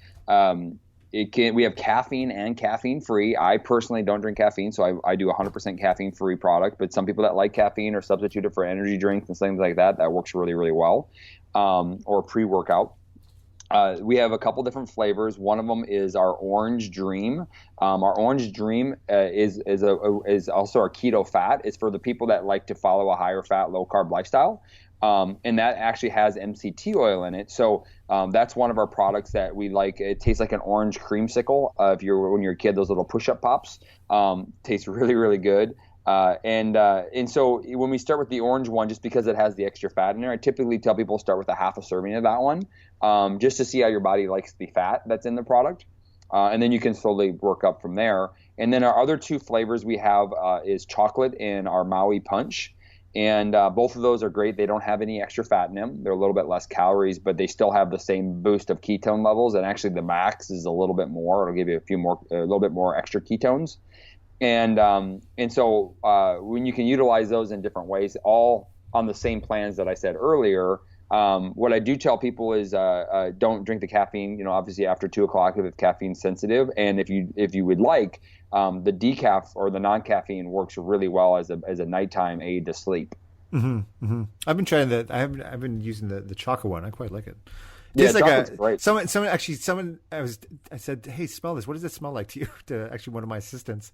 We have caffeine and caffeine free. I personally don't drink caffeine, so I do 100% caffeine free product. But some people that like caffeine or substitute it for energy drinks and things like that works really, really well. Or pre-workout. We have a couple different flavors. One of them is our Orange Dream. Our Orange Dream is also our keto fat. It's for the people that like to follow a higher fat, low carb lifestyle. And that actually has MCT oil in it. So that's one of our products that we like. It tastes like an orange creamsicle. When you're a kid, those little push-up pops tastes really, really good. And so when we start with the orange one, just because it has the extra fat in there, I typically tell people start with a half a serving of that one, just to see how your body likes the fat that's in the product. And then you can slowly work up from there. And then our other two flavors we have is chocolate and our Maui Punch. And both of those are great. They don't have any extra fat in them. They're a little bit less calories, but they still have the same boost of ketone levels. And actually the max is a little bit more. It'll give you a little bit more extra ketones. And so when you can utilize those in different ways, all on the same plans that I said earlier, what I do tell people is don't drink the caffeine, obviously after 2 o'clock if it's caffeine sensitive. And if you would like, the decaf or the non-caffeine works really well as a nighttime aid to sleep. Mm-hmm, mm-hmm. I've been trying that. I've been using the chocolate one. I quite like it. Yeah, chocolate's great. I said, hey, smell this. What does it smell like to you? To actually one of my assistants.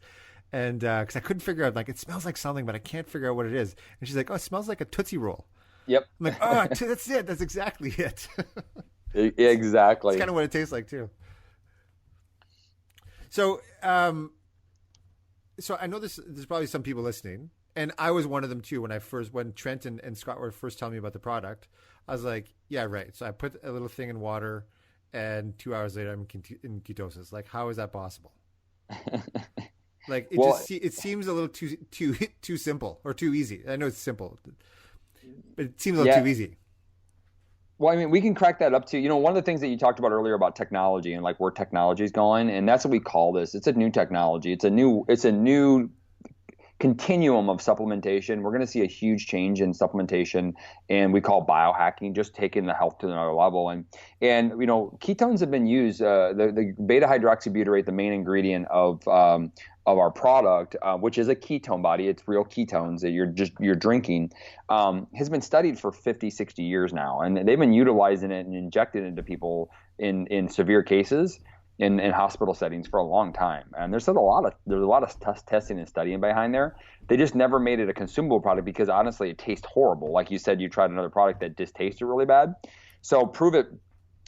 And because I couldn't figure out, like, it smells like something, but I can't figure out what it is. And she's like, oh, it smells like a Tootsie Roll. Yep. I'm like, oh, that's it. That's exactly it. Exactly. It's kind of what it tastes like too. So, so I know there's probably some people listening, and I was one of them too. When Trent and Scott were first telling me about the product, I was like, yeah, right. So I put a little thing in water, and 2 hours later I'm in ketosis. Like, how is that possible? Like, it seems a little too simple or too easy. I know it's simple, but it seems a little too easy. Well, I mean, we can crack that up too. One of the things that you talked about earlier about technology and like where technology is going, and that's what we call this. It's a new technology. It's a new continuum of supplementation. We're going to see a huge change in supplementation, and we call biohacking, just taking the health to another level. And ketones have been used. The beta hydroxybutyrate, the main ingredient of our product, which is a ketone body, it's real ketones that you're drinking, has been studied for 50, 60 years now, and they've been utilizing it and injecting it into people in severe cases. In hospital settings for a long time, and there's a lot of testing and studying behind there. They just never made it a consumable product because honestly, it tastes horrible. Like you said, you tried another product that just tasted really bad. So Prove It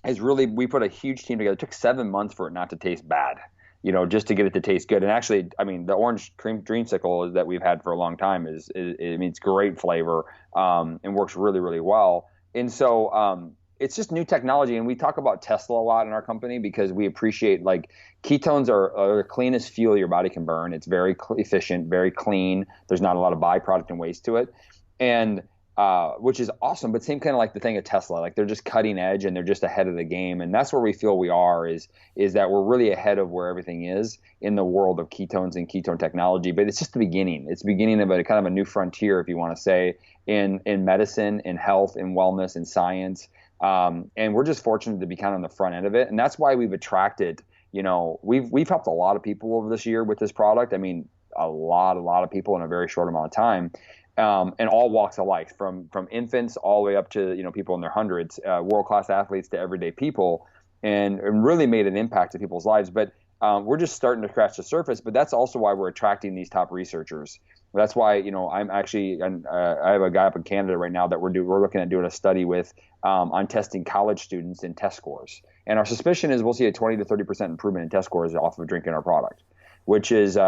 is really, we put a huge team together. It took 7 months for it not to taste bad, just to get it to taste good. And actually, I mean, the orange cream dreamsicle that we've had for a long time it's great flavor and works really, really well. And so it's just new technology, and we talk about Tesla a lot in our company because we appreciate, like, ketones are the cleanest fuel your body can burn. It's very efficient, very clean. There's not a lot of byproduct and waste to it, and which is awesome. But same kind of like the thing at Tesla, like they're just cutting edge and they're just ahead of the game, and that's where we feel we are is that we're really ahead of where everything is in the world of ketones and ketone technology. But it's just the beginning. It's the beginning of a kind of a new frontier, if you want to say, in medicine, in health, in wellness, in science. And we're just fortunate to be kind of on the front end of it. And that's why we've attracted, we've helped a lot of people over this year with this product. I mean, a lot of people in a very short amount of time, and all walks of life, from infants all the way up to, people in their hundreds, world-class athletes to everyday people, and really made an impact to people's lives. But we're just starting to scratch the surface, but that's also why we're attracting these top researchers. That's why, I'm actually, I have a guy up in Canada right now that we're looking at doing a study with on testing college students in test scores. And our suspicion is we'll see a 20 to 30% improvement in test scores off of drinking our product, which is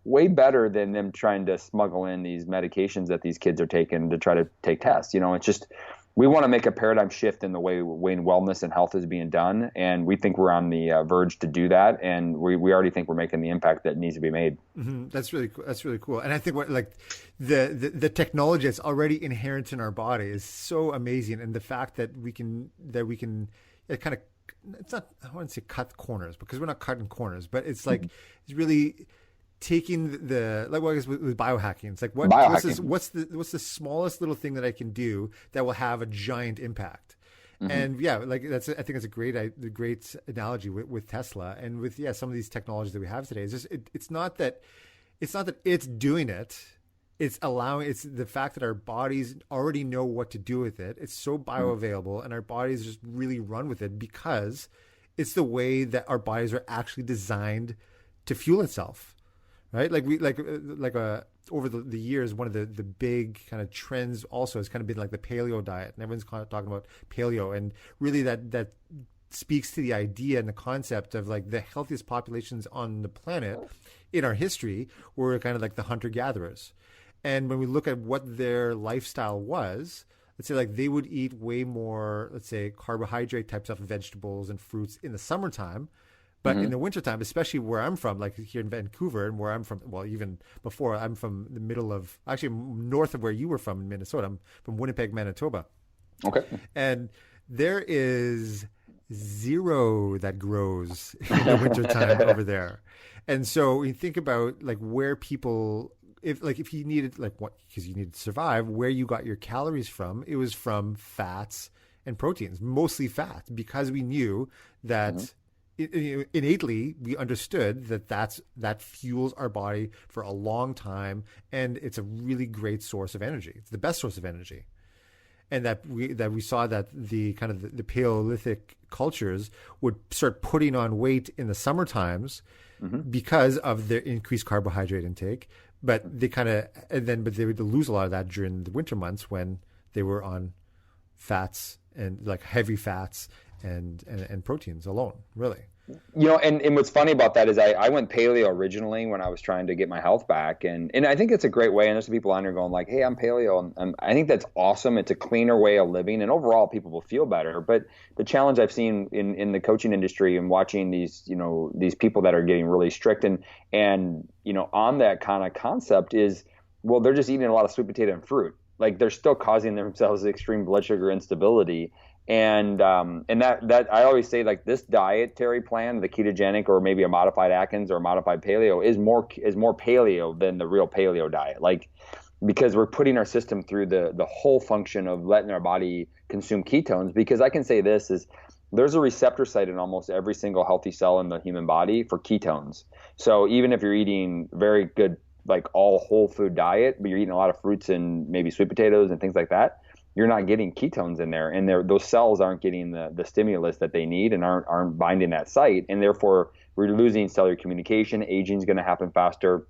way better than them trying to smuggle in these medications that these kids are taking to try to take tests. It's just, we want to make a paradigm shift in the way wellness and health is being done, and we think we're on the verge to do that, and we already think we're making the impact that needs to be made. Mm-hmm. That's really cool. And I think the technology that's already inherent in our body is so amazing, and the fact that we can kind of, it's not, I wouldn't say cut corners because we're not cutting corners, but it's like it's really taking with biohacking. It's like what's the smallest little thing that I can do that will have a giant impact. Mm-hmm. And yeah, like I think it's a great analogy with Tesla and with some of these technologies that we have today. It's just it's not that it's doing it. It's the fact that our bodies already know what to do with it. It's so bioavailable, and our bodies just really run with it because it's the way that our bodies are actually designed to fuel itself. Right, over the years, one of the big kind of trends also has kind of been like the paleo diet, and everyone's kind of talking about paleo, and really that speaks to the idea and the concept of like the healthiest populations on the planet in our history were kind of like the hunter-gatherers. And when we look at what their lifestyle was, let's say like they would eat way more, let's say, carbohydrate types of vegetables and fruits in the summertime. But in the wintertime, especially where I'm from, like here in Vancouver and where I'm from, well, even before, I'm from the middle of, actually north of where you were from in Minnesota. I'm from Winnipeg, Manitoba. Okay. And there is zero that grows in the wintertime over there. And so you think about like where people, if you needed like what, because you needed to survive, where you got your calories from, it was from fats and proteins, mostly fats, because we knew that innately we understood that that fuels our body for a long time, and it's a really great source of energy. It's the best source of energy. And that we saw that the kind of the Paleolithic cultures would start putting on weight in the summer times because of their increased carbohydrate intake. But they they would lose a lot of that during the winter months when they were on fats and like heavy fats and proteins alone, really. You know, and what's funny about that is I went paleo originally when I was trying to get my health back. And I think it's a great way. And there's some people on here going like, hey, I'm paleo. And I think that's awesome. It's a cleaner way of living. And overall, people will feel better. But the challenge I've seen in the coaching industry and watching these people that are getting really strict and on that kind of concept is, well, they're just eating a lot of sweet potato and fruit. Like they're still causing themselves extreme blood sugar instability. And that I always say, like, this dietary plan, the ketogenic or maybe a modified Atkins or a modified paleo is more paleo than the real paleo diet. Like, because we're putting our system through the whole function of letting our body consume ketones. Because I can say this is there's a receptor site in almost every single healthy cell in the human body for ketones. So even if you're eating very good, like all whole food diet, but you're eating a lot of fruits and maybe sweet potatoes and things like that, you're not getting ketones in there, and those cells aren't getting the stimulus that they need and aren't binding that site, and therefore we're losing cellular communication. Aging is going to happen faster.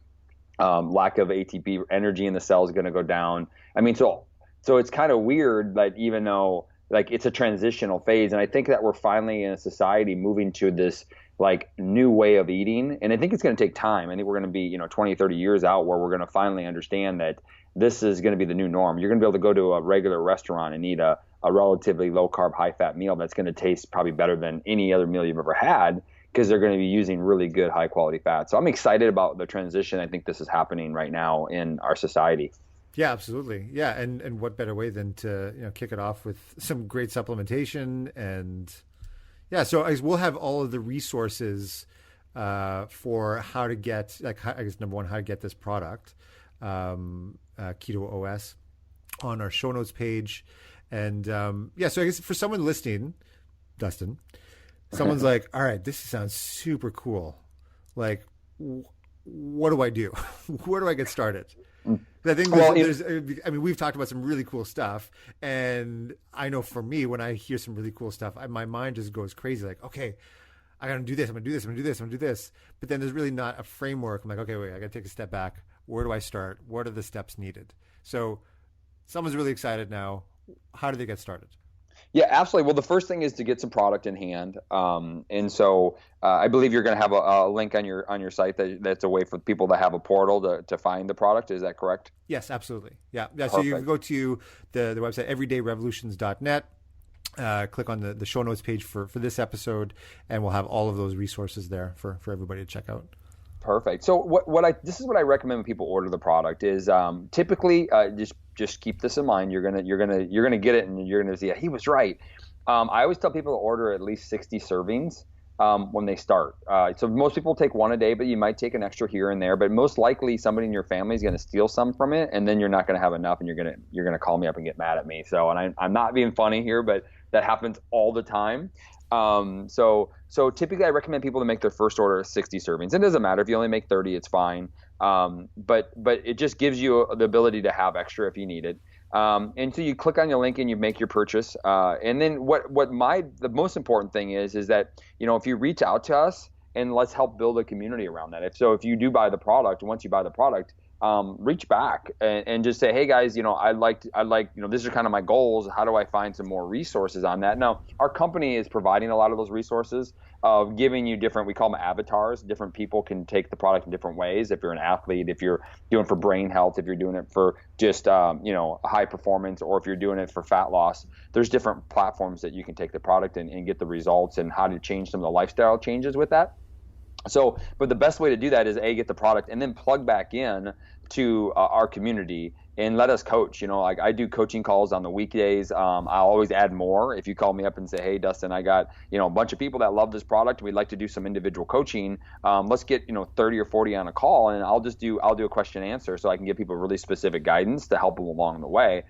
Lack of ATP energy in the cell is going to go down. I mean, so it's kind of weird that even though like it's a transitional phase, and I think that we're finally in a society moving to this like new way of eating, and I think it's going to take time. I think we're going to be 20, 30 years out where we're going to finally understand that this is going to be the new norm. You're going to be able to go to a regular restaurant and eat a relatively low carb, high fat meal that's going to taste probably better than any other meal you've ever had because they're going to be using really good, high quality fat. So I'm excited about the transition. I think this is happening right now in our society. Yeah, absolutely. Yeah. And what better way than to, kick it off with some great supplementation and yeah. So we'll have all of the resources for how to get, like, I guess, number one, how to get this product. Keto OS on our show notes page. And so I guess for someone listening, Dustin, someone's like, all right, this sounds super cool. Like, what do I do? Where do I get started? I think we've talked about some really cool stuff. And I know for me, when I hear some really cool stuff, my mind just goes crazy. Like, okay, I got to do this. I'm going to do this. I'm going to do this. I'm going to do this. But then there's really not a framework. I'm like, okay, wait, I got to take a step back. Where do I start? What are the steps needed? So someone's really excited now. How do they get started? Yeah, absolutely. Well, the first thing is to get some product in hand. And so I believe you're going to have a link on your site that's a way for people that have a portal to find the product. Is that correct? Yes, absolutely. Yeah. So you can go to the website, everydayrevolutions.net. Click on the show notes page for this episode, and we'll have all of those resources there for everybody to check out. Perfect. So this is what I recommend when people order the product is typically just keep this in mind. You're gonna get it and you're gonna see he was right. I always tell people to order at least 60 servings when they start. So most people take one a day, but you might take an extra here and there. But most likely somebody in your family is gonna steal some from it, and then you're not gonna have enough, and you're gonna call me up and get mad at me. So and I'm not being funny here, but that happens all the time. So typically I recommend people to make their first order of 60 servings. It doesn't matter if you only make 30, it's fine. But it just gives you the ability to have extra if you need it. And so you click on your link and you make your purchase. And then the most important thing is that, if you reach out to us and let's help build a community around that. If you do buy the product, once you buy the product, reach back and just say, hey guys, I'd like, these are kind of my goals. How do I find some more resources on that? Now, our company is providing a lot of those resources of giving you different, we call them avatars. Different people can take the product in different ways. If you're an athlete, if you're doing it for brain health, if you're doing it for just, high performance, or if you're doing it for fat loss, there's different platforms that you can take the product and get the results, and how to change some of the lifestyle changes with that. So, but the best way to do that is get the product and then plug back in to our community and let us coach. Like I do coaching calls on the weekdays. I'll always add more. If you call me up and say, hey, Dustin, I got, a bunch of people that love this product. We'd like to do some individual coaching. Let's get, 30 or 40 on a call, and I'll do a question and answer so I can give people really specific guidance to help them along the way.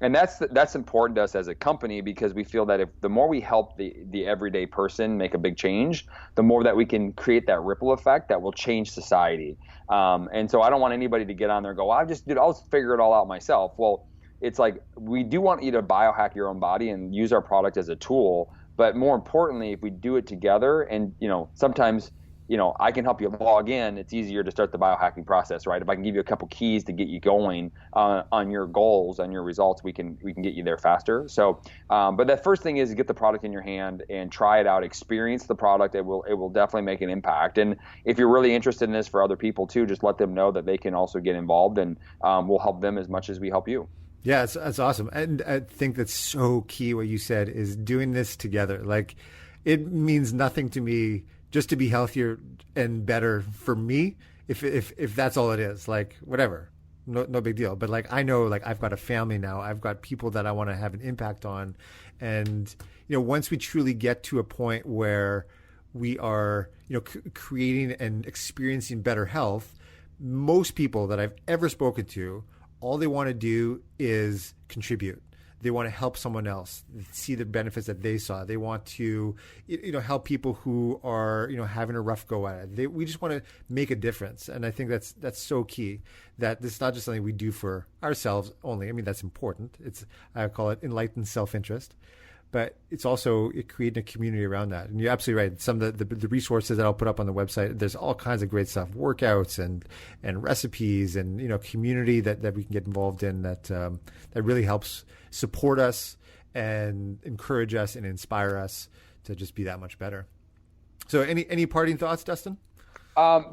And that's important to us as a company, because we feel that if the more we help the everyday person make a big change, the more that we can create that ripple effect that will change society. And so I don't want anybody to get on there and go, I'll figure it all out myself. Well, it's like, we do want you to biohack your own body and use our product as a tool. But more importantly, if we do it together, and sometimes I can help you log in, it's easier to start the biohacking process, right? If I can give you a couple keys to get you going on your goals, on your results, we can get you there faster. So, but that first thing is get the product in your hand and try it out, experience the product. It will definitely make an impact. And if you're really interested in this for other people too, just let them know that they can also get involved, and we'll help them as much as we help you. Yeah, that's awesome. And I think that's so key. What you said is doing this together. Like, it means nothing to me just to be healthier and better for me, if that's all it is. Like, whatever, no big deal. But like, I know, like, I've got a family now. I've got people that I want to have an impact on. And, once we truly get to a point where we are, creating and experiencing better health, most people that I've ever spoken to, all they want to do is contribute. They want to help someone else see the benefits that they saw. They want to, help people who are, having a rough go at it. We just want to make a difference. And I think that's so key, that this is not just something we do for ourselves only. I mean, that's important. I call it enlightened self-interest, but it's also creating a community around that. And you're absolutely right. Some of the resources that I'll put up on the website, there's all kinds of great stuff, workouts and recipes, and, community that we can get involved in that really helps support us and encourage us and inspire us to just be that much better. So any parting thoughts, Dustin? I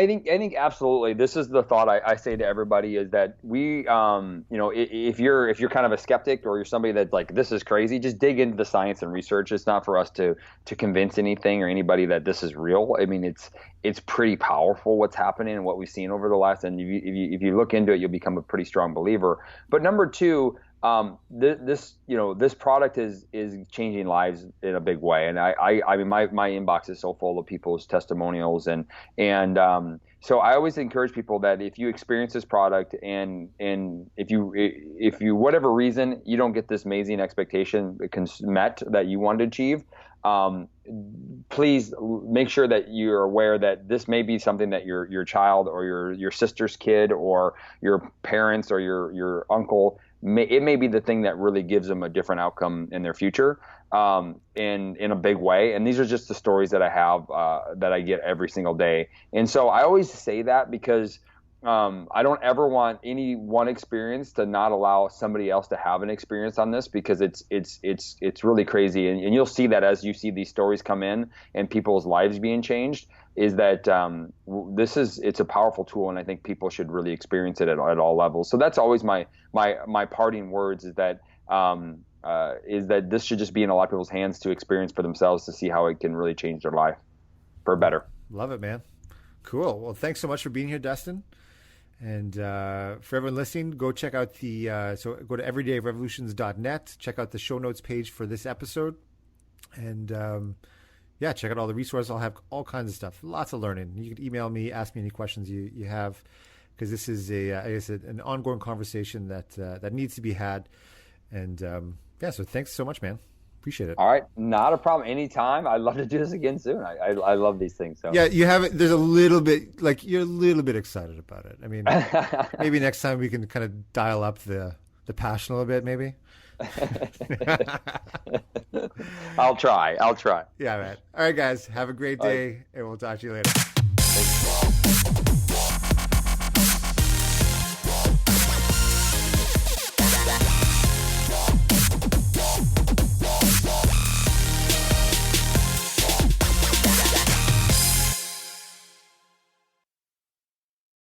think absolutely. This is the thought I say to everybody, is that we, if you're kind of a skeptic, or you're somebody that's like, this is crazy, just dig into the science and research. It's not for us to convince anything or anybody that this is real. I mean, it's pretty powerful what's happening and what we've seen over the last, and if you look into it, you'll become a pretty strong believer. But number two, this product is changing lives in a big way. And I mean, my inbox is so full of people's testimonials, and so I always encourage people that if you experience this product, and if you whatever reason you don't get this amazing expectation met that you want to achieve, please make sure that you're aware that this may be something that your child, or your sister's kid, or your parents, or your uncle, it may be the thing that really gives them a different outcome in their future, in a big way. And these are just the stories that I have, that I get every single day. And so I always say that because I don't ever want any one experience to not allow somebody else to have an experience on this, because it's really crazy. And you'll see that as you see these stories come in and people's lives being changed, is that it's a powerful tool, and I think people should really experience it at all levels. So that's always my parting words, is that this should just be in a lot of people's hands to experience for themselves, to see how it can really change their life for better. Love it, man. Cool. Well, thanks so much for being here, Dustin. And for everyone listening, go check out so go to everydayrevolutions.net, check out the show notes page for this episode, and check out all the resources. I'll have all kinds of stuff, lots of learning. You can email me, ask me any questions you have, because this is an ongoing conversation that needs to be had. And so thanks so much, man. Appreciate it. All right. Not a problem. Anytime. I'd love to do this again soon. I love these things. So. Yeah, you have it. There's a little bit, like, you're a little bit excited about it. I mean, maybe next time we can kind of dial up the passion a little bit, maybe. I'll try. Yeah, man. All right, guys. Have a great day, and we'll talk to you later.